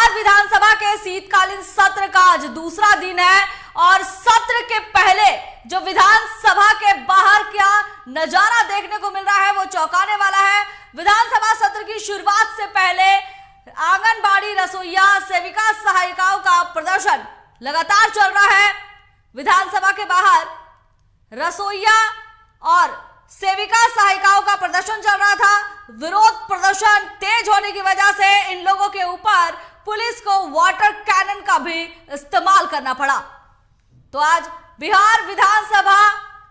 बिहार विधानसभा के शीतकालीन सत्र का आज दूसरा दिन है और सत्र के पहले जो विधानसभा के बाहर क्या नजारा देखने को मिल रहा है वो चौंकाने वाला है। विधानसभा सत्र की शुरुआत से पहले आंगनबाड़ी रसोइया सेविका सहायिकाओं का प्रदर्शन लगातार चल रहा है। विधानसभा के बाहर रसोइया और सेविका सहायिकाओं का प्रदर्शन चल रहा था। विरोध प्रदर्शन तेज होने की वजह से इन लोगों के ऊपर पुलिस को वाटर कैनन का भी इस्तेमाल करना पड़ा। तो आज बिहार विधानसभा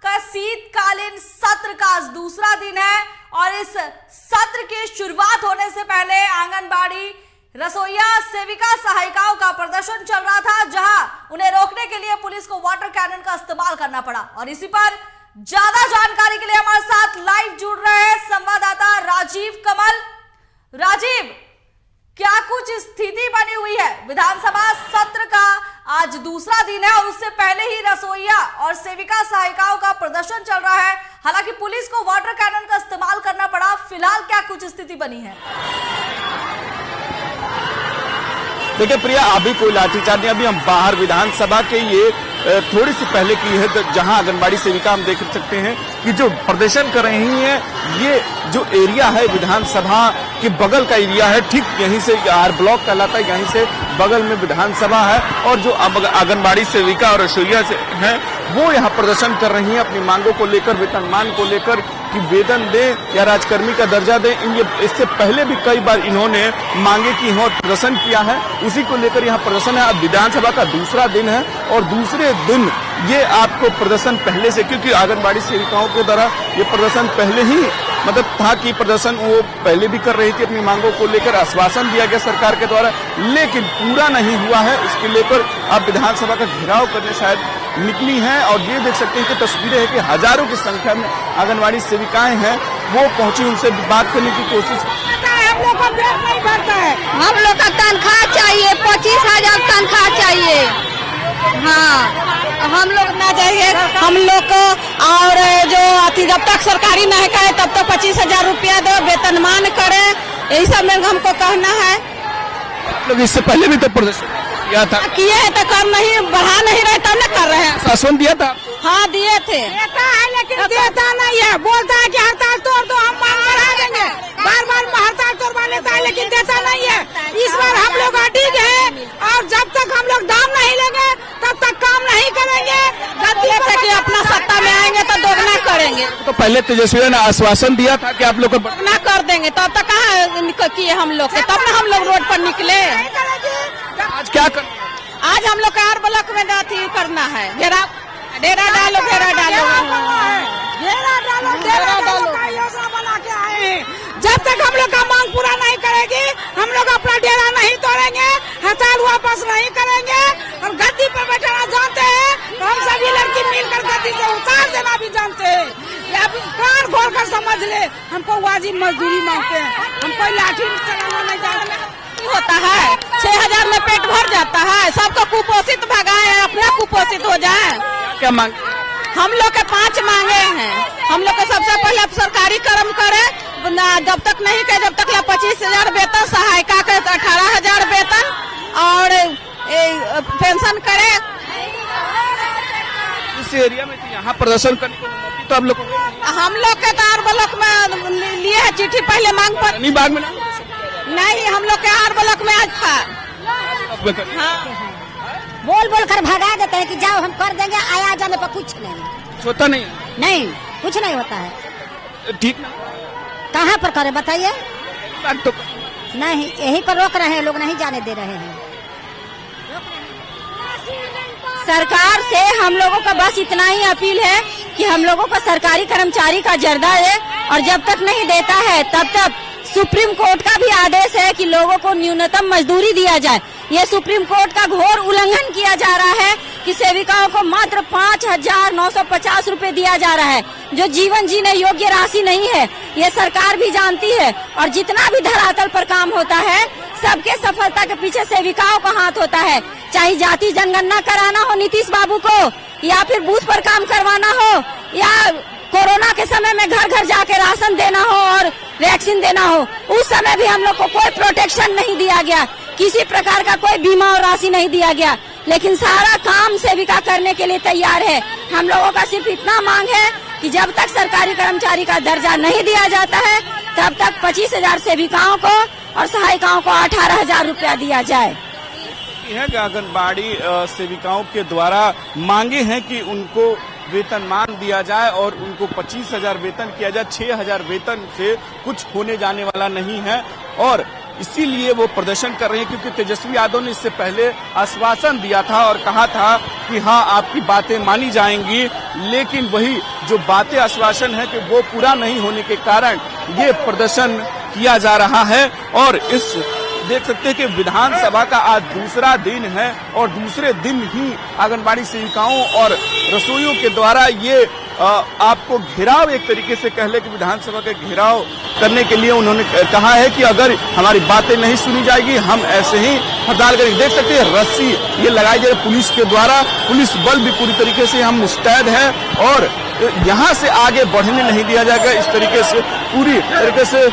का शीतकालीन सत्र का आज दूसरा दिन है और इस सत्र की शुरुआत होने से पहले आंगनबाड़ी रसोइया सेविका सहायिकाओं का प्रदर्शन चल रहा था, जहां उन्हें रोकने के लिए पुलिस को वाटर कैनन का इस्तेमाल करना पड़ा। और इसी पर ज्यादा जानकारी के लिए हमारे साथ लाइव जुड़ रहे हैं संवाददाता राजीव कमल। राजीव, क्या कुछ स्थिति बनी हुई है? विधानसभा सत्र का आज दूसरा दिन है और उससे पहले ही रसोइया और सेविका सहायिकाओं का प्रदर्शन चल रहा है। हालांकि पुलिस को वाटर कैनन का इस्तेमाल करना पड़ा। फिलहाल क्या कुछ स्थिति बनी है? देखिए प्रिया, अभी कोई लाठीचार्ज नहीं। अभी हम बाहर विधानसभा के ये थोड़ी सी पहले की है, जहां आंगनबाड़ी सेविका हम देख सकते हैं कि जो प्रदर्शन कर रही हैं, ये जो एरिया है विधानसभा के बगल का एरिया है। ठीक यहीं से आर ब्लॉक कहलाता है, यहीं से बगल में विधानसभा है और जो आंगनबाड़ी सेविका और रसोइया हैं वो यहाँ प्रदर्शन कर रही हैं अपनी मांगों को लेकर, वेतनमान को लेकर कि वेतन दें या राजकर्मी का दर्जा दें। इससे पहले भी कई बार इन्होंने मांगे की और प्रदर्शन किया है, उसी को लेकर यहाँ प्रदर्शन है। अब विधानसभा का दूसरा दिन है और दूसरे दिन ये आपको प्रदर्शन पहले से, क्योंकि आंगनबाड़ी सेविकाओं के द्वारा ये प्रदर्शन पहले ही था कि प्रदर्शन वो पहले भी कर रही थी अपनी मांगों को लेकर, आश्वासन दिया गया सरकार के द्वारा, लेकिन पूरा नहीं हुआ है। इसके लेकर अब विधानसभा का घेराव करने शायद निकली हैं और ये देख सकते हैं कि तस्वीरें हैं कि हजारों की संख्या में आंगनबाड़ी सेविकाएं हैं, वो पहुंची, उनसे बात करने की कोशिश। हम लोग का पेट नहीं भरता है, हम लोग का तनख्वाह चाहिए, 25,000 तनख्वाह चाहिए। हाँ, हम लोग ना चाहिए हम लोग को। और जो जब तक सरकारी नहीं करे तब तक 25,000 रुपया दो, वेतनमान करे, यही सब में हमको कहना है। लोग इससे पहले भी तो प्रदर्शन किया था, किए हैं तो कम नहीं, बढ़ा नहीं रहे तब न कर रहे हैं। आश्वासन दिया था? हाँ दिए थे। देता है लेकिन देता नहीं है, बोलता है कि हड़ताल तोड़ दो, हम मांग बढ़ा देंगे। बार बार हड़ताल तोड़वा लेता है लेकिन देता नहीं है। इस बार हम लोग अडिग है और जब तक हम लोग दाम नहीं लेंगे तब तक काम नहीं करेंगे। कि अपना सत्ता में आएंगे तो दोगुना करेंगे। तो पहले तेजस्वी ने आश्वासन दिया था कि आप लोग दोगुना कर देंगे, तब तक कहाँ किए हम लोग के, तब न हम लोग रोड पर निकले। आज क्या कर? आज हम लोग का आर ब्लॉक में अथी करना है, डेरा डालो, घेरा डालो, डेरा डालो का योजना बना के आए हैं। जब तक हम लोग का मांग पूरा नहीं करेगी हम लोग अपना डेरा नहीं तोड़ेंगे, हड़ताल वापस नहीं करेंगे। और गद्दी पर बैठना जानते हैं तो हम सभी लड़की मिलकर गद्दी से उतार देना भी जानते हैं। या कान खोल कर समझ ले, हमको वाजिब मजदूरी मांगते हैं, हम कोई लाठी चलाना नहीं जानते। होता है 6,000 में पेट भर जाता है। सबको कुपोषित भगाए, अपना कुपोषित हो जाए। क्या मांग? हम लोग के 5 मांगे हैं। हम लोग के सबसे पहले सरकारी कर्म करे, जब तक नहीं करे जब तक 25,000 वेतन, सहायिका के 18,000 वेतन और पेंशन करे। इस एरिया में तो यहाँ प्रदर्शन करने को अनुमति तो आप लोग हम लोग के तार ब्लॉक में लिए है चिट्ठी, पहले मांग पर बाग में नहीं, हम लोग के आर ब्लॉक में आज था। हाँ। बोल बोल कर भगा देते हैं कि जाओ हम कर देंगे, आया जाने पर कुछ नहीं होता नहीं, नहीं कुछ नहीं होता है। ठीक कहाँ पर करे बताइए? तो नहीं, यहीं पर रोक रहे हैं लोग, नहीं जाने दे रहे हैं। सरकार से हम लोगों का बस इतना ही अपील है कि हम लोगों को सरकारी कर्मचारी का जर्दा दे और जब तक नहीं देता है तब तक सुप्रीम कोर्ट का भी आदेश है कि लोगों को न्यूनतम मजदूरी दिया जाए। ये सुप्रीम कोर्ट का घोर उल्लंघन किया जा रहा है कि सेविकाओं को मात्र 5,950 रुपए दिया जा रहा है, जो जीवन जीने योग्य राशि नहीं है। ये सरकार भी जानती है और जितना भी धरातल पर काम होता है सबके सफलता के पीछे सेविकाओं का हाथ होता है। चाहे जाति जनगणना कराना हो नीतीश बाबू को, या फिर बूथ पर काम करवाना हो, या कोरोना के समय में घर घर जाके राशन देना हो और वैक्सीन देना हो, उस समय भी हम लोग को कोई प्रोटेक्शन नहीं दिया गया। किसी प्रकार का कोई बीमा और राशि नहीं दिया गया, लेकिन सारा काम सेविका करने के लिए तैयार है। हम लोगों का सिर्फ इतना मांग है कि जब तक सरकारी कर्मचारी का दर्जा नहीं दिया जाता है तब तक 25,000 सेविकाओं को और सहायिकाओं को 18,000 रुपया दिया जाए। आंगनबाड़ी सेविकाओं के द्वारा मांगे हैं कि उनको वेतनमान दिया जाए और उनको 25,000 वेतन किया जाए। 6,000 वेतन से कुछ होने जाने वाला नहीं है और इसीलिए वो प्रदर्शन कर रहे हैं, क्योंकि तेजस्वी यादव ने इससे पहले आश्वासन दिया था और कहा था कि हाँ आपकी बातें मानी जाएंगी, लेकिन वही जो बातें आश्वासन है कि वो पूरा नहीं होने के कारण ये प्रदर्शन किया जा रहा है। और इस देख सकते हैं कि विधानसभा का आज दूसरा दिन है और दूसरे दिन ही आंगनबाड़ी सेविकाओं और रसोइयों के द्वारा ये आपको घेराव, एक तरीके से कह ले कि विधानसभा का घेराव करने के लिए उन्होंने कहा है कि अगर हमारी बातें नहीं सुनी जाएगी हम ऐसे ही हड़ताल करेंगे। देख सकते हैं रस्सी ये लगाई जा रही है पुलिस के द्वारा, पुलिस बल भी पूरी तरीके से हम मुस्तैद है और यहाँ से आगे बढ़ने नहीं दिया जाएगा। इस तरीके से पूरी तरीके से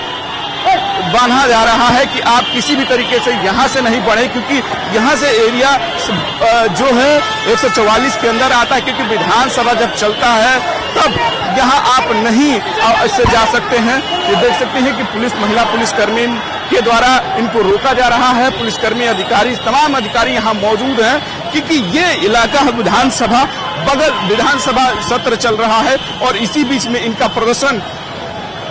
बांधा जा रहा है कि आप किसी भी तरीके से यहाँ से नहीं बढ़े, क्योंकि यहाँ से एरिया जो है 144 के अंदर आता है, क्योंकि विधानसभा जब चलता है तब यहाँ आप नहीं इससे जा सकते हैं। ये देख सकते हैं कि पुलिस, महिला पुलिसकर्मी के द्वारा इनको रोका जा रहा है। पुलिसकर्मी, अधिकारी, तमाम अधिकारी यहाँ मौजूद हैं, क्योंकि ये इलाका है विधानसभा, बगल विधानसभा सत्र चल रहा है और इसी बीच में इनका प्रदर्शन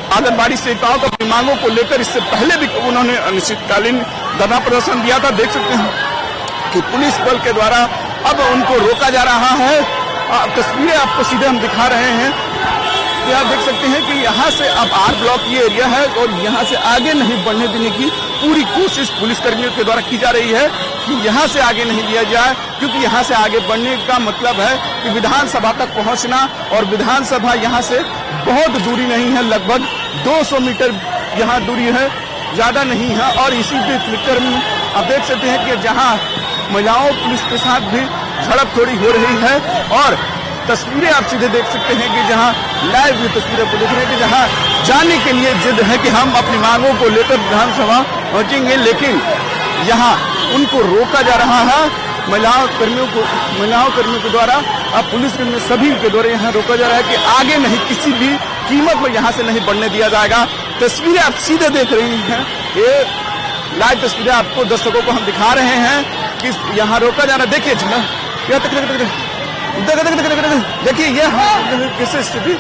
आंगनबाड़ी सेविकाओं को अपनी मांगों को लेकर इससे पहले भी उन्होंने अनिश्चितकालीन धरना प्रदर्शन दिया था। देख सकते हैं कि पुलिस बल के द्वारा अब उनको रोका जा रहा है। तस्वीरें आपको सीधे हम दिखा रहे हैं कि आप देख सकते हैं कि यहाँ से अब आर ब्लॉक ये एरिया है और यहाँ से आगे नहीं बढ़ने देने की पूरी कोशिश पुलिसकर्मियों के द्वारा की जा रही है कि यहाँ से आगे नहीं दिया जाए, क्योंकि यहाँ से आगे बढ़ने का मतलब है कि विधानसभा तक पहुँचना और विधानसभा यहाँ से बहुत दूरी नहीं है, लगभग 200 मीटर यहाँ दूरी है, ज्यादा नहीं है। और इसी मीटर में आप देख सकते हैं कि जहाँ महिलाओं पुलिस के साथ भी झड़प थोड़ी हो रही है और तस्वीरें आप सीधे देख सकते हैं कि जहाँ लाइव ये तस्वीरें को देख रहे हैं कि जहाँ जाने के लिए जिद है कि हम अपनी मांगों को लेकर विधानसभा पहुंचेंगे, लेकिन यहाँ उनको रोका जा रहा है। महिलाओं कर्मियों के द्वारा, अब पुलिस कर्मियों सभी के द्वारा यहाँ रोका जा रहा है कि आगे नहीं, किसी भी कीमत पर यहाँ से नहीं बढ़ने दिया जाएगा। तस्वीरें आप सीधे देख रही हैं, ये लाइव तस्वीरें आपको दर्शकों को हम दिखा रहे हैं कि यहाँ रोका जा रहा है। देखिए ये कैसे स्थिति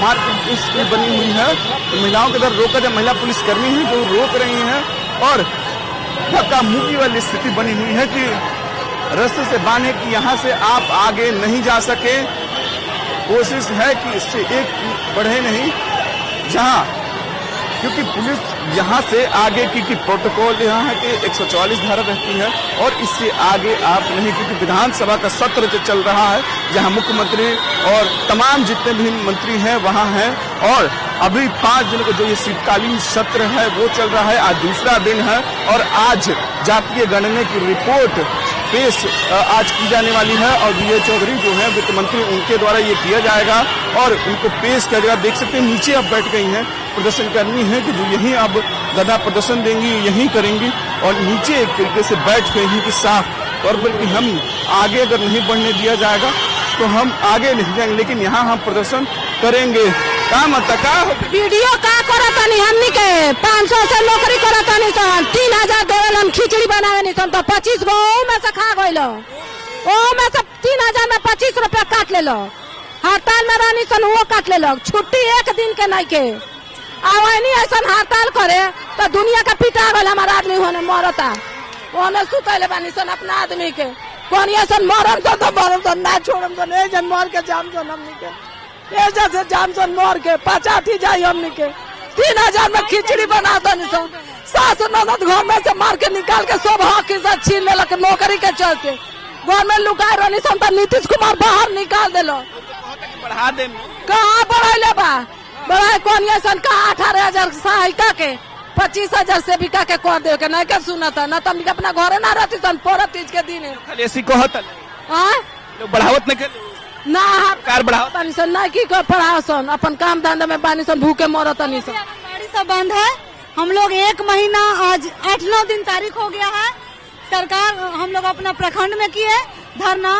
मार्केट बनी हुई है, महिलाओं के द्वारा रोका जाए, महिला पुलिसकर्मी है जो रोक रही हैं और धक्का मुक्की वाली स्थिति बनी हुई है कि रास्ते से बांधे कि यहाँ से आप आगे नहीं जा सके। कोशिश है कि इससे एक बढ़े नहीं, जहाँ क्योंकि पुलिस यहाँ से आगे की प्रोटोकॉल यहाँ है कि 144 धारा रहती है और इससे आगे आप नहीं, क्योंकि विधानसभा का सत्र जो चल रहा है जहाँ मुख्यमंत्री और तमाम जितने भी मंत्री हैं वहाँ हैं और अभी 5 दिनों का जो ये शीतकालीन सत्र है वो चल रहा है। आज दूसरा दिन है और आज जातीय गणना की रिपोर्ट पेश आज की जाने वाली है और विजय चौधरी जो है वित्त मंत्री, उनके द्वारा ये किया जाएगा और उनको पेश किया जाएगा। देख सकते हैं नीचे अब बैठ गई हैं प्रदर्शनकर्मी हैं कि जो यहीं अब धरना प्रदर्शन देंगी, यहीं करेंगी और नीचे एक तरीके से बैठ गई हैं कि साफ तौर पर कि हम आगे अगर नहीं बढ़ने दिया जाएगा तो हम आगे नहीं जाएंगे, लेकिन यहाँ हम प्रदर्शन करेंगे। का वीडियो का करतनी हमनी के 500 से नौकरी करतनी सन 3000 देवल हम खिचड़ी बनावे सन तो 25 गो में से खा गइलो, ओ में से 3000 में 25 रुपया काट लेलो। हड़ताल में रहनी सन वो काट लेलो, छुट्टी एक दिन के नहीं के आवनी ऐसा हड़ताल करे तो दुनिया का पिटा गल हमारा आदमी होने मरता, ओने सुतले बानी सन अपना आदमी के कौन ऐसा मरम तो मरम तो ना छोड़म तो नहीं जन मर के जाम सन हमनी के ऐसा से जाम सन मर के पचाठी जाई हमनी के 3000 में खिचड़ी बना दनी सन। सास ननद घर में से मार के निकाल के सब हक इज्जत छीन लेलक नौकरी के चलते, घर में लुकाए रहनी सन तो नीतीश कुमार बाहर निकाल देलो। बढ़ा दे कहाँ बढ़ाइले बा, बढ़ाए कौन ऐसा का 18,000 सहायिका के 25,000 से बिका के कर दे के नहीं के सुनता ना तुम अपना घरे ना रहती सन पोरा तीज के दिन खाली ऐसी कहत बढ़ावत नहीं ना कार बढ़ावत सन ना की कर पढ़ाओ सन अपन काम धंधा में बानी सन भूखे मरत नहीं सन। गाड़ी सब बंद है, हम लोग 1 महीना आज 8-9 दिन तारीख हो गया है। सरकार हम लोग अपना प्रखंड में किए धरना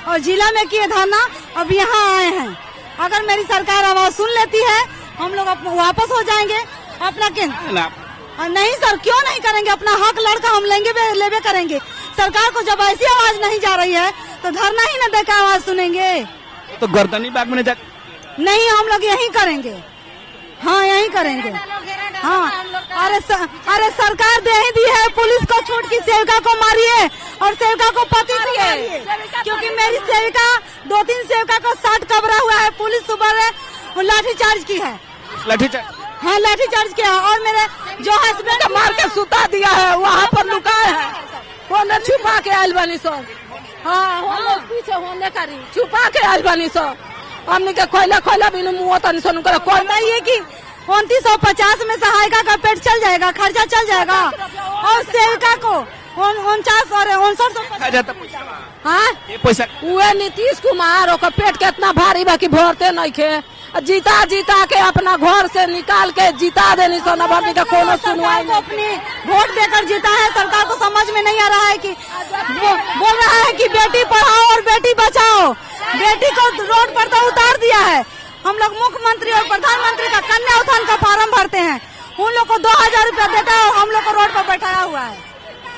और जिला में किए धरना, अब यहाँ आए हैं। अगर मेरी सरकार आवाज सुन लेती है हम लोग वापस हो जाएंगे अपना नहीं सर, क्यों नहीं करेंगे? अपना हक लड़का हम लेबे करेंगे। सरकार को जब ऐसी आवाज नहीं जा रही है तो धरना ही न देकर आवाज सुनेंगे। तो गर्दनी बाग में नहीं, हम लोग यहीं करेंगे। हाँ, यहीं करेंगे। हाँ, अरे सरकार दे ही दी है, पुलिस को छूट की सेविका को मारिए और सेविका को पति को मारिए, क्योंकि मेरी सेविका 2-3 सेविका को 60 कबरा हुआ है। पुलिस सुबह लाठीचार्ज की है। हाँ, लाठीचार्ज किया और मेरे जो हस्बैंड मार के सुता दिया है वहाँ पर लुकाए है, वो न छुपा के आयल बनी सो। हाँ, पीछे होने करी छुपा के आयल बनी सो। हमने के खोला बिनु मुँह तनी सोनू कर कोई नहीं है कि 2950 में सहायिका का पेट चल जाएगा, खर्चा चल जाएगा और सेविका को 49 और 59। हाँ, पैसा वो नीतीश कुमार ओकर पेट कितना भारी बा कि भरते नहीं खे, जीता के अपना घर से निकाल के जीता देनी सोना भरने का कोनो सुनवाई नहीं। अपनी वोट देकर जीता है। सरकार को समझ में नहीं आ रहा है कि बोल रहा है कि बेटी पढ़ाओ और बेटी बचाओ, बेटी को रोड पर तो उतार दिया है। हम लोग मुख्यमंत्री और प्रधानमंत्री का कन्या उत्थान का फॉर्म भरते हैं, उन लोग को 2000 रुपया देता है और हम लोग को रोड पर बैठाया हुआ है।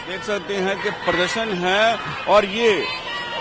देख सकते हैं कि प्रदर्शन है और ये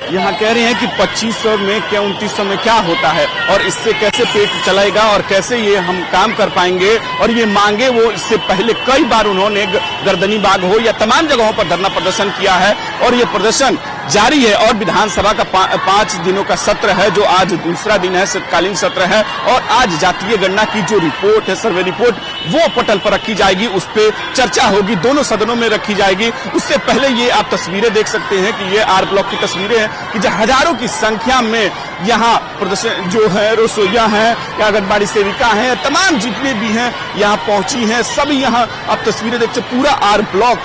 यहाँ कह रहे हैं कि 2500 में क्या 2900 में क्या होता है और इससे कैसे पेट चलाएगा और कैसे ये हम काम कर पाएंगे। और ये मांगे वो इससे पहले कई बार उन्होंने गर्दनी बाग हो या तमाम जगहों पर धरना प्रदर्शन किया है और ये प्रदर्शन जारी है। और विधानसभा का 5 दिनों का सत्र है, जो आज दूसरा दिन है, शीतकालीन सत्र है। और आज जातीय गणना की जो रिपोर्ट है, सर्वे रिपोर्ट, वो पटल पर रखी जाएगी, उस पर चर्चा होगी, दोनों सदनों में रखी जाएगी। उससे पहले ये आप तस्वीरें देख सकते हैं कि ये आर ब्लॉक की तस्वीरें हैं कि जो हजारों की संख्या में यहाँ प्रदर्शन जो है, रसोइया हैं या आंगनबाड़ी सेविका हैं, तमाम जितने भी हैं यहाँ पहुंची हैं। सभी यहाँ आप तस्वीरें देखते, पूरा आर ब्लॉक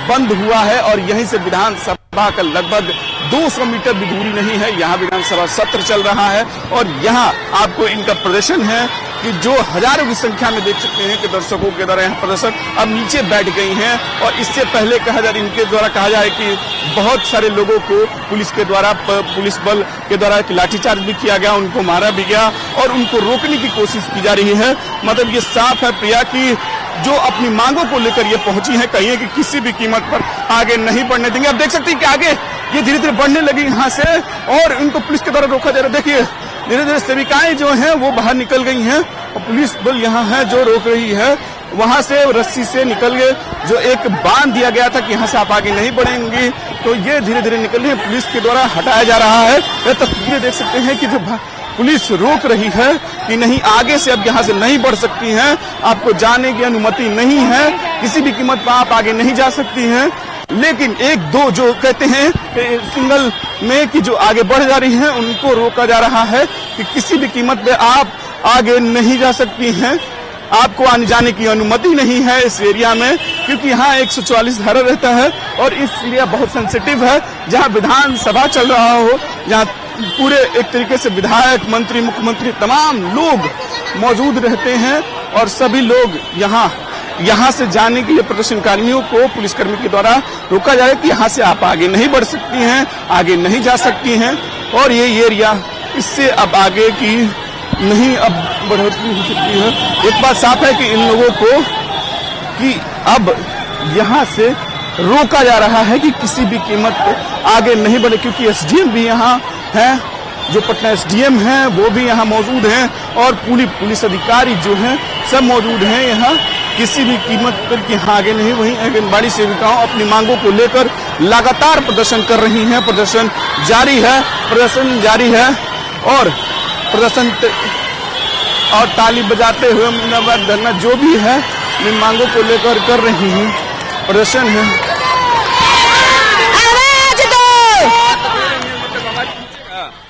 बंद हुआ है और यहीं से विधानसभा का लगभग 200 मीटर भी दूरी नहीं है, यहाँ विधानसभा सत्र चल रहा है। और यहाँ आपको इनका प्रदर्शन है कि जो हजारों की संख्या में देख सकते हैं कि दर्शकों के द्वारा यहाँ प्रदर्शन अब नीचे बैठ गई हैं। और इससे पहले इनके द्वारा कहा जाए कि बहुत सारे लोगों को पुलिस के द्वारा, पुलिस बल के द्वारा लाठीचार्ज भी किया गया, उनको मारा भी गया और उनको रोकने की कोशिश की जा रही है। मतलब ये साफ है प्रिया की जो अपनी मांगों को लेकर ये पहुंची है, कहिए कि किसी भी कीमत पर आगे नहीं बढ़ने देंगे। आप देख सकते हैं कि आगे ये धीरे धीरे बढ़ने लगी यहाँ से और इनको पुलिस के द्वारा रोका जा रहा है। देखिए धीरे धीरे सेविकाएं जो हैं वो बाहर निकल गई हैं और पुलिस बल यहाँ है जो रोक रही है। वहां से रस्सी से निकल गए, जो एक बांध दिया गया था कि यहाँ से आप आगे नहीं बढ़ेंगी, तो ये धीरे धीरे निकल रही है, पुलिस के द्वारा हटाया जा रहा है। ये तस्वीरें देख सकते हैं कि जो पुलिस रोक रही है कि नहीं, आगे से अब यहाँ से नहीं बढ़ सकती हैं, आपको जाने की अनुमति नहीं है, किसी भी कीमत पर आप आगे नहीं जा सकती हैं। लेकिन 1-2 जो कहते हैं सिंगल में कि जो आगे बढ़ जा रही हैं, उनको रोका जा रहा है कि किसी भी कीमत पे आप आगे नहीं जा सकती हैं, आपको आने जाने की अनुमति नहीं है इस एरिया में, क्योंकि यहाँ 144 धारा रहता है और इस एरिया बहुत सेंसिटिव है, जहाँ विधानसभा चल रहा हो, जहाँ पूरे एक तरीके से विधायक, मंत्री, मुख्यमंत्री, तमाम लोग मौजूद रहते हैं और सभी लोग यहाँ से जाने के लिए प्रदर्शनकारियों को पुलिसकर्मी के द्वारा रोका जा रहा है कि यहाँ से आप आगे नहीं बढ़ सकती हैं, आगे नहीं जा सकती हैं। और ये एरिया इससे अब आगे की नहीं अब बढ़ोतरी हो सकती है। एक बात साफ है कि इन लोगों को कि अब यहाँ से रोका जा रहा है कि किसी भी कीमत पे आगे नहीं बढ़े, क्योंकि एसडीएम भी यहाँ है, जो पटना एसडीएम हैं वो भी यहाँ मौजूद हैं और पुलिस अधिकारी जो हैं सब मौजूद हैं यहाँ, किसी भी कीमत पर कि आगे नहीं। वहीं आंगनबाड़ी सेविकाओं अपनी मांगों को लेकर लगातार प्रदर्शन कर रही हैं, प्रदर्शन जारी है और प्रदर्शन और ताली बजाते हुए मुनाबाद धरना जो भी है इन मांगों को लेकर कर रही हैं, प्रदर्शन है।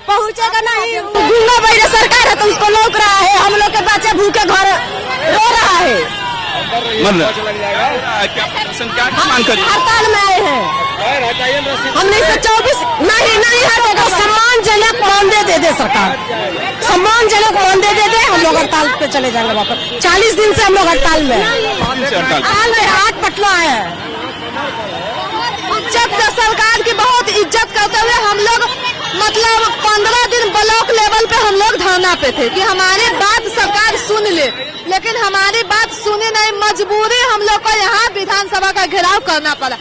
पहुंचेगा नहीं, गुंडा बैठे सरकार है तो उसको लोक रहा है, हम लोग के बच्चे भूखे घर रो रहा है। क्या मांग करिए? हड़ताल में आए हैं हम। 1924 नहीं हटेगा, सम्मानजनक मानदेय दे दे सरकार, सम्मानजनक मानदेय दे दे, हम लोग हड़ताल पे चले जाएंगे वापस। 40 दिन से हम लोग हड़ताल में हैं। 8 पटना है। इज्जत से सरकार की बहुत इज्जत करते हुए हम लोग मतलब 15 दिन ब्लॉक लेवल पे हम लोग धरना पे थे कि हमारी बात सरकार सुन ले, लेकिन हमारी बात सुनी नहीं। मजबूरी हम लोग को यहाँ विधानसभा का घेराव करना पड़ा।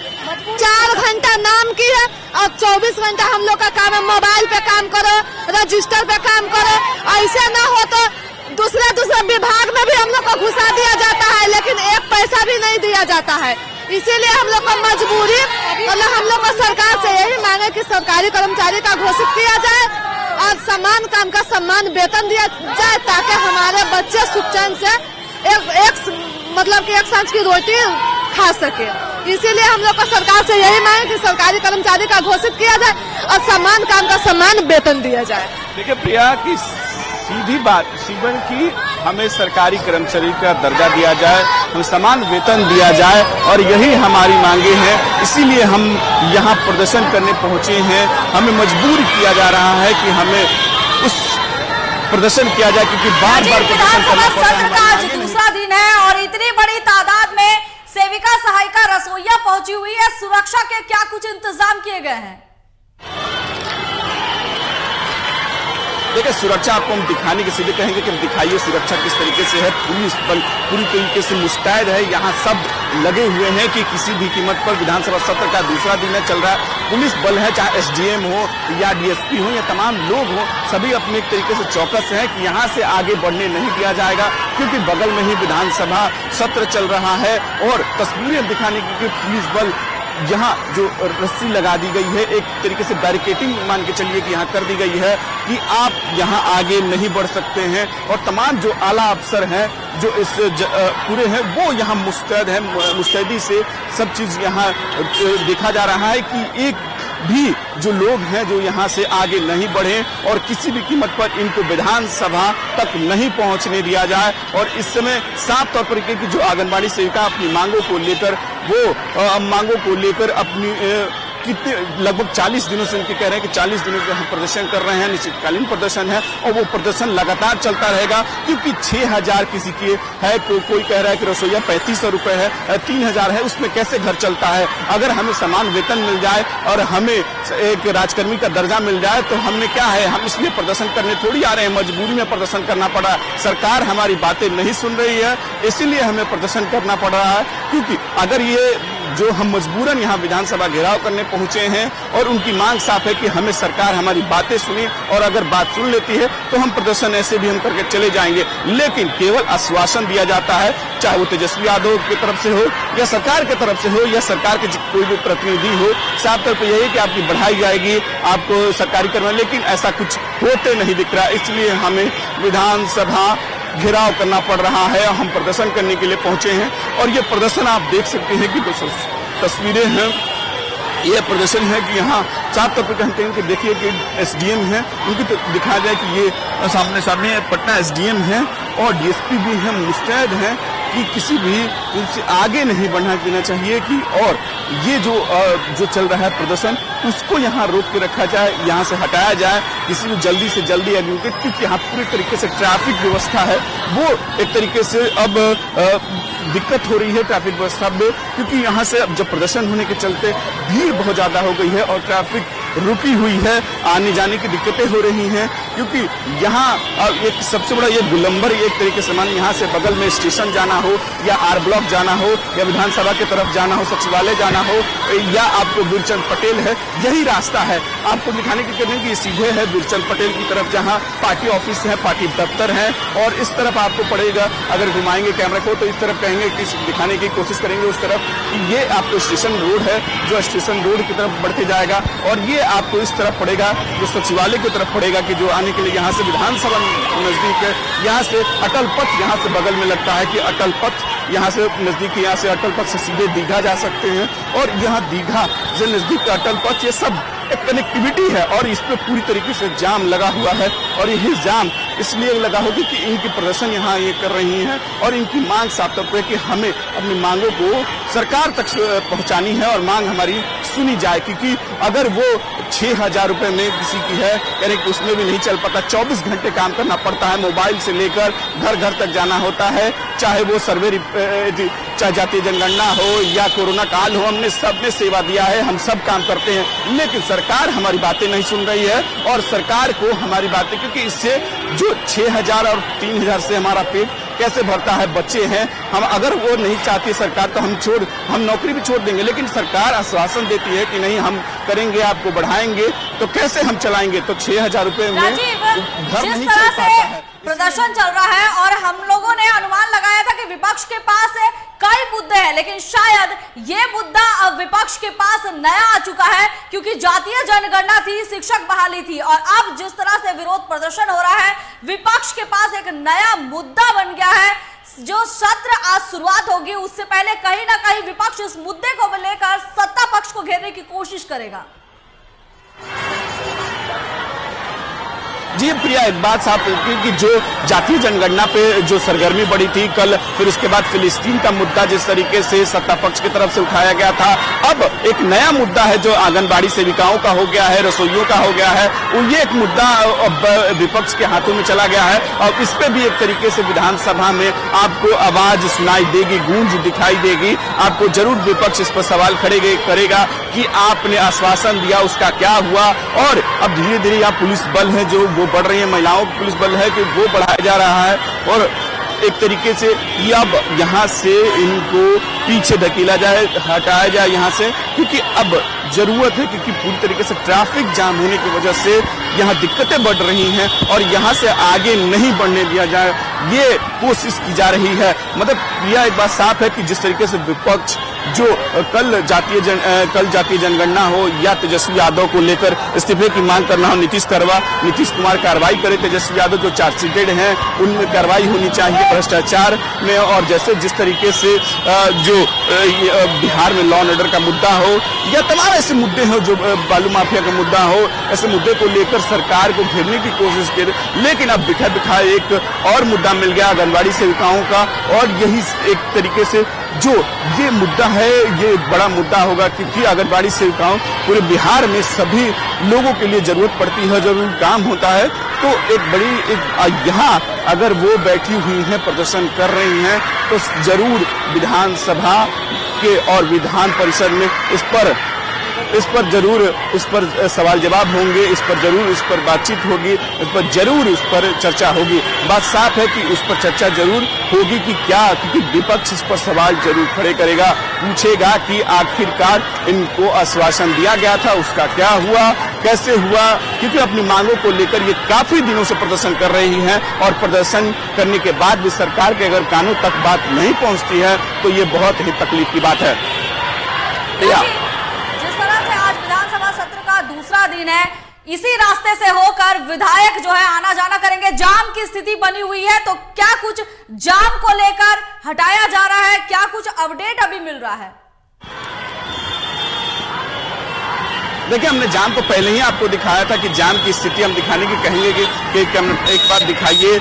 4 घंटा नाम की है और 24 घंटा हम लोग का काम है मोबाइल पे काम करो, रजिस्टर पे काम करो। ऐसे ना हो तो दूसरे विभाग में भी हम लोग को घुसा दिया जाता है, लेकिन एक पैसा भी नहीं दिया जाता है। इसीलिए हम लोग को मजबूरी मतलब हम लोग को सरकार से यही मांगे कि सरकारी कर्मचारी का घोषित किया जाए और समान काम का सम्मान वेतन दिया जाए, ताकि हमारे बच्चे सुख चैन से एक सांझ की रोटी खा सके। इसीलिए हम लोग को सरकार से यही मांगे कि सरकारी कर्मचारी का घोषित किया जाए और समान काम का सम्मान वेतन दिया जाए। देखिए प्रिया की सीधी बात सीवन की, हमें सरकारी कर्मचारी का दर्जा दिया जाए, हमें समान वेतन दिया जाए और यही हमारी मांगे हैं। इसीलिए हम यहाँ प्रदर्शन करने पहुंचे हैं। हमें मजबूर किया जा रहा है कि हमें उस प्रदर्शन किया जाए, क्योंकि बार-बार प्रदर्शन करना पड़ रहा है। आज दूसरा दिन है और इतनी बड़ी तादाद में सेविका सहायिका रसोईया पहुंची हुई है। सुरक्षा के क्या कुछ इंतजाम किए गए हैं? देखिए सुरक्षा आपको हम दिखाने के सीधे कहेंगे कि दिखाइए सुरक्षा किस तरीके से है। पुलिस बल पूरी तरीके से मुस्तैद है। यहाँ सब लगे हुए हैं कि किसी भी कीमत पर विधानसभा सत्र का दूसरा दिन चल रहा है। पुलिस बल है, चाहे एसडीएम हो या डीएसपी हो या तमाम लोग हो, सभी अपने एक तरीके से चौकस हैं कि यहाँ से आगे बढ़ने नहीं दिया जाएगा, क्योंकि बगल में ही विधानसभा सत्र चल रहा है। और तस्वीरें दिखाने की पुलिस बल यहाँ जो रस्सी लगा दी गई है, एक तरीके से बैरिकेडिंग मान के चलिए कि यहाँ कर दी गई है कि आप यहाँ आगे नहीं बढ़ सकते हैं। और तमाम जो आला अफसर हैं जो इस पूरे हैं वो यहाँ मुस्तैद हैं। मुस्तैदी से सब चीज यहाँ देखा जा रहा है कि एक भी जो लोग हैं जो यहाँ से आगे नहीं बढ़े और किसी भी कीमत पर इनको विधानसभा तक नहीं पहुँचने दिया जाए। और इस समय साफ तौर पर की जो आंगनबाड़ी सेविका अपनी मांगों को लेकर अपनी कितने लगभग 40 दिनों से इनके कह रहे हैं कि 40 दिनों से हम प्रदर्शन कर रहे हैं, निश्चितकालीन प्रदर्शन है और वो प्रदर्शन लगातार चलता रहेगा, क्योंकि 6000 किसी की है, कोई कह रहा है कि रसोईया 3500 रुपए है, 3000 है, उसमें कैसे घर चलता है। अगर हमें समान वेतन मिल जाए और हमें एक राजकर्मी का दर्जा मिल जाए तो हमने क्या है, हम इसलिए प्रदर्शन करने थोड़ी आ रहे हैं, मजबूरी में प्रदर्शन करना पड़ा। सरकार हमारी बातें नहीं सुन रही है, इसीलिए हमें प्रदर्शन करना पड़ रहा है। क्योंकि अगर ये जो हम मजबूरन यहाँ विधानसभा घेराव करने पहुंचे हैं और उनकी मांग साफ है कि हमें सरकार हमारी बातें सुने, और अगर बात सुन लेती है तो हम प्रदर्शन ऐसे भी हम करके चले जाएंगे। लेकिन केवल आश्वासन दिया जाता है, चाहे वो तेजस्वी यादव की तरफ से हो या सरकार की तरफ से हो या सरकार के कोई भी प्रतिनिधि हो, साफ तौर पर यही कि आपकी बढ़ाई जाएगी, आपको सरकारी करना, लेकिन ऐसा कुछ होते नहीं दिख रहा। इसलिए हमें विधानसभा घेराव करना पड़ रहा है। हम प्रदर्शन करने के लिए पहुंचे हैं और ये प्रदर्शन आप देख सकते हैं कि तस्वीरें हैं, ये प्रदर्शन है कि यहाँ साफ तौर पर कहते हैं कि देखिए कि एसडीएम है, उनकी तो दिखाया जाए कि ये सामने पटना एसडीएम है और डीएसपी भी है, मुस्तैद है कि किसी भी उससे आगे नहीं बढ़ना देना चाहिए कि और ये जो चल रहा है प्रदर्शन उसको यहाँ रोक के रखा जाए, यहाँ से हटाया जाए, किसी को जल्दी से जल्दी एडवोकेट, क्योंकि यहाँ पूरी तरीके से ट्रैफिक व्यवस्था है वो एक तरीके से अब दिक्कत हो रही है ट्रैफिक व्यवस्था में, क्योंकि यहाँ से अब जब प्रदर्शन होने के चलते भीड़ बहुत ज्यादा हो गई है और ट्रैफिक रुकी हुई है, आने जाने की दिक्कतें हो रही हैं। क्योंकि यहाँ एक सबसे बड़ा ये गुलंबर एक तरीके से मान, यहाँ से बगल में स्टेशन जाना हो या आर ब्लॉक जाना हो या विधानसभा की तरफ जाना हो, सचिवालय जाना हो या आपको बीरचंद पटेल है, यही रास्ता है। आपको दिखाने की करें कि ये सीधे है बीरचंद पटेल की तरफ, जहाँ पार्टी ऑफिस है, पार्टी दफ्तर है, और इस तरफ आपको पड़ेगा, अगर घुमाएंगे कैमरा को तो इस तरफ कहेंगे कि दिखाने की कोशिश करेंगे उस तरफ, ये आपको स्टेशन रोड है जो स्टेशन रोड की तरफ बढ़ते जाएगा, और ये आपको इस तरफ पड़ेगा जो सचिवालय की तरफ पड़ेगा कि जो आने के लिए यहाँ से विधानसभा नजदीक है, यहाँ से अटल पथ यहाँ से बगल में लगता है कि अटल पथ यहाँ से नजदीक, यहाँ से अटल पथ से सीधे दीघा जा सकते हैं, और यहाँ दीघा से नजदीक अटल पथ, ये सब एक कनेक्टिविटी है और इस पे पूरी तरीके से जाम लगा हुआ है। और यही जाम इसलिए लगा होगी कि इनकी प्रदर्शन यहाँ ये कर रही हैं और इनकी मांग साफ तौर पर कि हमें अपनी मांगों को सरकार तक पहुंचानी है और मांग हमारी सुनी जाए, क्योंकि अगर वो 6,000 रुपए में किसी की है यानी कि उसमें भी नहीं चल पाता। 24 घंटे काम करना पड़ता है, मोबाइल से लेकर घर घर तक जाना होता है, चाहे वो सर्वे चाहे जातीय जनगणना हो या कोरोना काल हो, हमने सबने सेवा दिया है, हम सब काम करते हैं, लेकिन सरकार हमारी बातें नहीं सुन रही है। और सरकार को हमारी बातें, क्योंकि इससे जो 6,000 और 3,000 से हमारा पेट कैसे भरता है, बच्चे हैं हम, अगर वो नहीं चाहती सरकार तो हम नौकरी भी छोड़ देंगे। लेकिन सरकार आश्वासन देती है कि नहीं हम करेंगे, आपको बढ़ाएंगे, तो कैसे हम चलाएंगे? तो 6,000 रुपए में घर नहीं चल पाता है। प्रदर्शन चल रहा है और हम लोगों ने अनुमान लगाया था कि विपक्ष के पास कई मुद्दे हैं, लेकिन शायद ये मुद्दा अब विपक्ष के पास नया आ चुका है, क्योंकि जातीय जनगणना थी, शिक्षक बहाली थी, और अब जिस तरह से विरोध प्रदर्शन हो रहा है, विपक्ष के पास एक नया मुद्दा बन गया है। जो सत्र आज शुरुआत होगी उससे पहले कहीं ना कहीं विपक्ष इस मुद्दे को लेकर सत्ता पक्ष को घेरने की कोशिश करेगा। जी प्रिया, एक बात साफ कि जो जातीय जनगणना पे जो सरगर्मी बढ़ी थी कल, फिर उसके बाद फिलिस्तीन का मुद्दा जिस तरीके से सत्ता पक्ष की तरफ से उठाया गया था, अब एक नया मुद्दा है जो आंगनबाड़ी सेविकाओं का हो गया है, रसोइयों का हो गया है, ये एक मुद्दा विपक्ष के हाथों में चला गया है। और इस पे भी एक तरीके से विधानसभा में आपको आवाज सुनाई देगी, गूंज दिखाई देगी। आपको जरूर विपक्ष इस पर सवाल करेगा कि आपने आश्वासन दिया, उसका क्या हुआ? और अब धीरे धीरे यहाँ पुलिस बल है जो वो बढ़ रही है, महिलाओं की पुलिस बल है कि वो बढ़ाया जा रहा है, और एक तरीके से अब यहाँ से इनको पीछे धकेला जाए, हटाया जाए यहाँ से, क्योंकि अब जरूरत है, क्योंकि पूरी तरीके से ट्रैफिक जाम होने की वजह से यहाँ दिक्कतें बढ़ रही हैं और यहाँ से आगे नहीं बढ़ने दिया जाए, ये कोशिश की जा रही है। मतलब यह एक बात साफ है कि जिस तरीके से विपक्ष जो कल जातीय जनगणना हो या तेजस्वी यादव को लेकर इस्तीफे की मांग करना हो, नीतीश कुमार कार्रवाई करे, तेजस्वी यादव जो चार्जशीटेड हैं उनमें कार्रवाई होनी चाहिए भ्रष्टाचार में, और जैसे जिस तरीके से जो बिहार में लॉ एंड ऑर्डर का मुद्दा हो या तमाम ऐसे मुद्दे हो, जो बालू माफिया का मुद्दा हो, ऐसे मुद्दे को लेकर सरकार को घेरने की कोशिश की। लेकिन अब बिखा एक और मुद्दा मिल गया आंगनबाड़ी सेविकाओं का, और यही एक तरीके से जो ये मुद्दा है ये बड़ा मुद्दा होगा, क्योंकि आंगनबाड़ी सेविकाओं पूरे बिहार में सभी लोगों के लिए जरूरत पड़ती है, जरूर काम होता है। तो एक बड़ी यहाँ अगर वो बैठी हुई हैं, प्रदर्शन कर रही हैं, तो जरूर विधानसभा के और विधान परिषद में इस पर सवाल जवाब होंगे, इस पर बातचीत होगी, इस पर चर्चा होगी। बात साफ है कि उस पर चर्चा जरूर होगी कि क्या, क्योंकि विपक्ष इस पर सवाल जरूर खड़े करेगा, पूछेगा कि आखिरकार इनको आश्वासन दिया गया था, उसका क्या हुआ, कैसे हुआ, क्योंकि अपनी मांगों को लेकर ये काफी दिनों से प्रदर्शन कर रही हैं, और प्रदर्शन करने के बाद भी सरकार के अगर कानों तक बात नहीं पहुंचती है तो ये बहुत ही तकलीफ की बात है। दूसरा दिन है, इसी रास्ते से होकर विधायक जो है आना जाना करेंगे। जाम की स्थिति बनी हुई है, तो क्या कुछ जाम को लेकर हटाया जा रहा है, क्या कुछ अपडेट अभी मिल रहा है? देखिए, हमने जाम को पहले ही आपको दिखाया था कि जाम की स्थिति हम दिखाने की कहेंगे कि एक बार दिखाइए,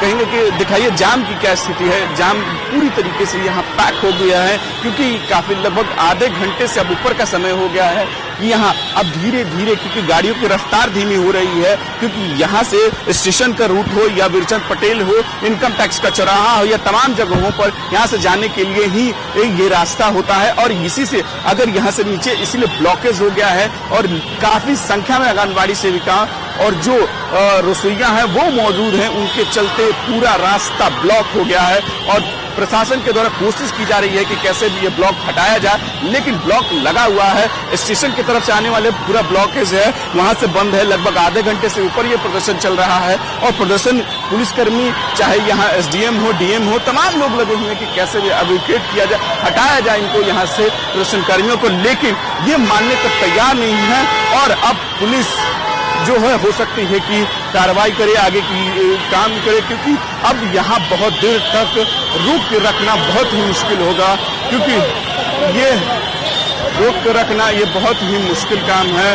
कहेंगे कि दिखाइए जाम की क्या स्थिति है। जाम पूरी तरीके से यहाँ पैक हो गया है, क्योंकि काफी लगभग आधे घंटे से अब ऊपर का समय हो गया है कि यहाँ अब धीरे धीरे, क्योंकि गाड़ियों की रफ्तार धीमी हो रही है, क्योंकि यहाँ से स्टेशन का रूट हो या विरचंद पटेल हो, इनकम टैक्स का चौराहा हो, या तमाम जगहों पर यहाँ से जाने के लिए ही ये रास्ता होता है। और इसी से अगर यहाँ से नीचे इसलिए ब्लॉकेज हो गया है, और काफी संख्या में आंगनबाड़ी सेविका और जो रसोइया हैं वो मौजूद हैं, उनके चलते पूरा रास्ता ब्लॉक हो गया है। और प्रशासन के द्वारा कोशिश की जा रही है कि कैसे भी ये ब्लॉक हटाया जाए, लेकिन ब्लॉक लगा हुआ है। स्टेशन की तरफ से आने वाले पूरा ब्लॉकेज है, वहां से बंद है। लगभग आधे घंटे से ऊपर ये प्रदर्शन चल रहा है, और प्रदर्शन पुलिसकर्मी, चाहे यहाँ एसडीएम हो, डीएम हो, तमाम लोग लगे हुए हैं कि कैसे भी एविक्यूएट किया जाए, हटाया जाए इनको यहाँ से, प्रदर्शन कर्मियों को। लेकिन ये मानने को तैयार नहीं है, और अब पुलिस जो है हो सकती है कि कार्रवाई करे, आगे की काम करे, क्योंकि अब यहाँ बहुत देर तक रोक के रखना बहुत ही मुश्किल होगा, क्योंकि ये रोक कर रखना ये बहुत ही मुश्किल काम है।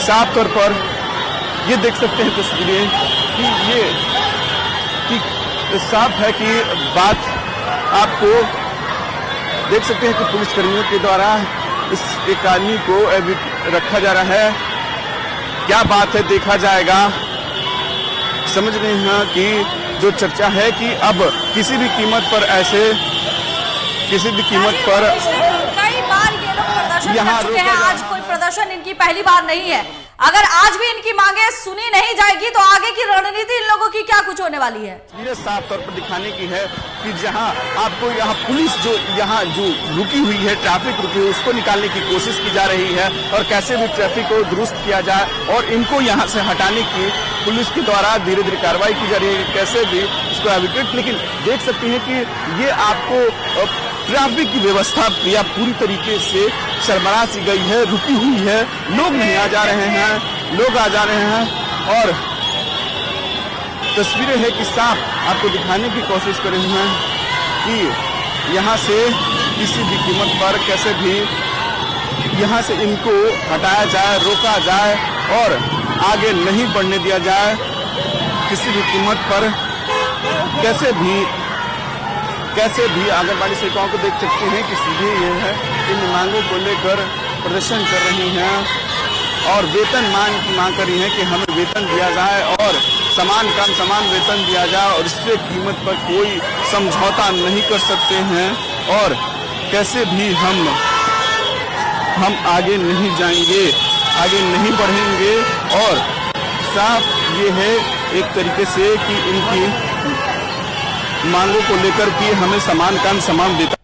साफ तौर पर ये देख सकते हैं तस्वीरें कि ये कि साफ है कि बात आपको देख सकते हैं कि पुलिसकर्मियों के द्वारा इस एक आदमी को रखा जा रहा है। क्या बात है देखा जाएगा। समझ रहे हैं कि जो चर्चा है कि अब किसी भी कीमत पर कई बार ये लोग प्रदर्शन कर चुके हैं। आज कोई प्रदर्शन इनकी पहली बार नहीं है। अगर आज भी इनकी मांगे सुनी नहीं जाएगी तो आगे की रणनीति इन लोगों की क्या कुछ होने वाली है। ये साफ तौर पर दिखाने की है कि जहां आपको यहाँ पुलिस जो रुकी हुई है, ट्रैफिक रुकी हुई, उसको निकालने की कोशिश की जा रही है और कैसे भी ट्रैफिक को दुरुस्त किया जाए और इनको यहाँ से हटाने की पुलिस के द्वारा धीरे धीरे कार्रवाई की जा रही है, कैसे भी इसको एविक्ट। लेकिन देख सकते हैं कि ये आपको ट्रैफिक की व्यवस्था या पूरी तरीके से शर्मरा सी गई है, रुकी हुई है। लोग नहीं आ जा रहे हैं, लोग आ जा रहे हैं और तस्वीरें है कि साफ आपको दिखाने की कोशिश कर रहे हैं कि यहाँ से किसी भी कीमत पर कैसे भी यहाँ से इनको हटाया जाए, रोका जाए और आगे नहीं बढ़ने दिया जाए। किसी भी कीमत पर कैसे भी आंगनबाड़ी सेविकाओं को देख सकते हैं कि सीधे ये है इन मांगों को लेकर प्रदर्शन कर रही हैं और वेतन मांग कर रही हैं कि हमें वेतन दिया जाए और समान काम समान वेतन दिया जाए और इससे कीमत पर कोई समझौता नहीं कर सकते हैं और कैसे भी हम आगे नहीं जाएंगे, आगे नहीं बढ़ेंगे। और साफ ये है एक तरीके से कि इनकी मांगों को लेकर कि हमें समान काम समान वेतन।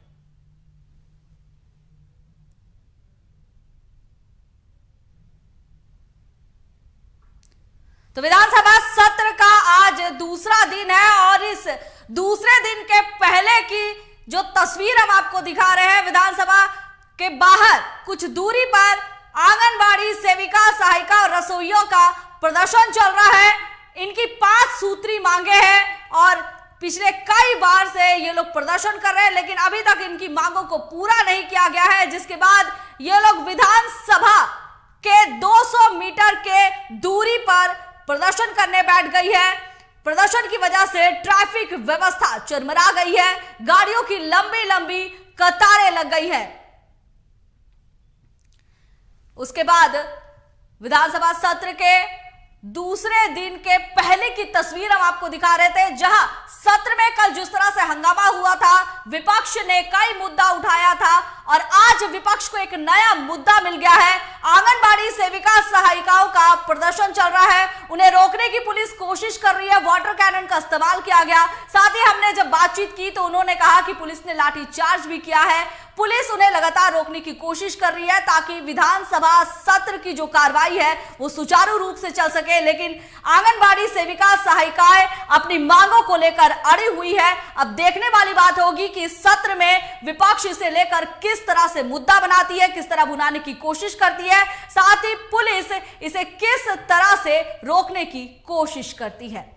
तो विधानसभा सत्र का आज दूसरा दिन है और इस दूसरे दिन के पहले की जो तस्वीर हम आपको दिखा रहे हैं, विधानसभा के बाहर कुछ दूरी पर आंगनबाड़ी सेविका, सहायिका और रसोइयों का प्रदर्शन चल रहा है। इनकी 5 सूत्री मांगे हैं और पिछले कई बार से ये लोग प्रदर्शन कर रहे हैं, लेकिन अभी तक इनकी मांगों को पूरा नहीं किया गया है, जिसके बाद ये लोग विधानसभा के 200 मीटर के दूरी पर प्रदर्शन करने बैठ गई है। प्रदर्शन की वजह से ट्रैफिक व्यवस्था चरमरा गई है, गाड़ियों की लंबी लंबी कतारें लग गई है। उसके बाद विधानसभा सत्र के दूसरे दिन के पहले की तस्वीर हम आपको दिखा रहे थे, जहां सत्र में कल जिस तरह से हंगामा हुआ था, विपक्ष ने कई मुद्दा उठाया था और आज विपक्ष को एक नया मुद्दा मिल गया है। आंगनबाड़ी सेविका सहायिकाओं का प्रदर्शन चल रहा है, उन्हें रोकने की पुलिस कोशिश कर रही है, वाटर कैनन का इस्तेमाल किया गया। साथ ही हमने जब बातचीत की तो उन्होंने कहा कि पुलिस ने लाठीचार्ज भी किया है। पुलिस उन्हें लगातार रोकने की कोशिश कर रही है ताकि विधानसभा सत्र की जो कार्रवाई है वो सुचारू रूप से चल सके, लेकिन आंगनबाड़ी सेविका सहायिकाएं अपनी मांगों को लेकर अड़ी हुई है। अब देखने वाली बात होगी कि सत्र में विपक्ष इसे लेकर किस तरह से मुद्दा बनाती है, किस तरह बुलाने की कोशिश करती है, साथ ही पुलिस इसे किस तरह से रोकने की कोशिश करती है।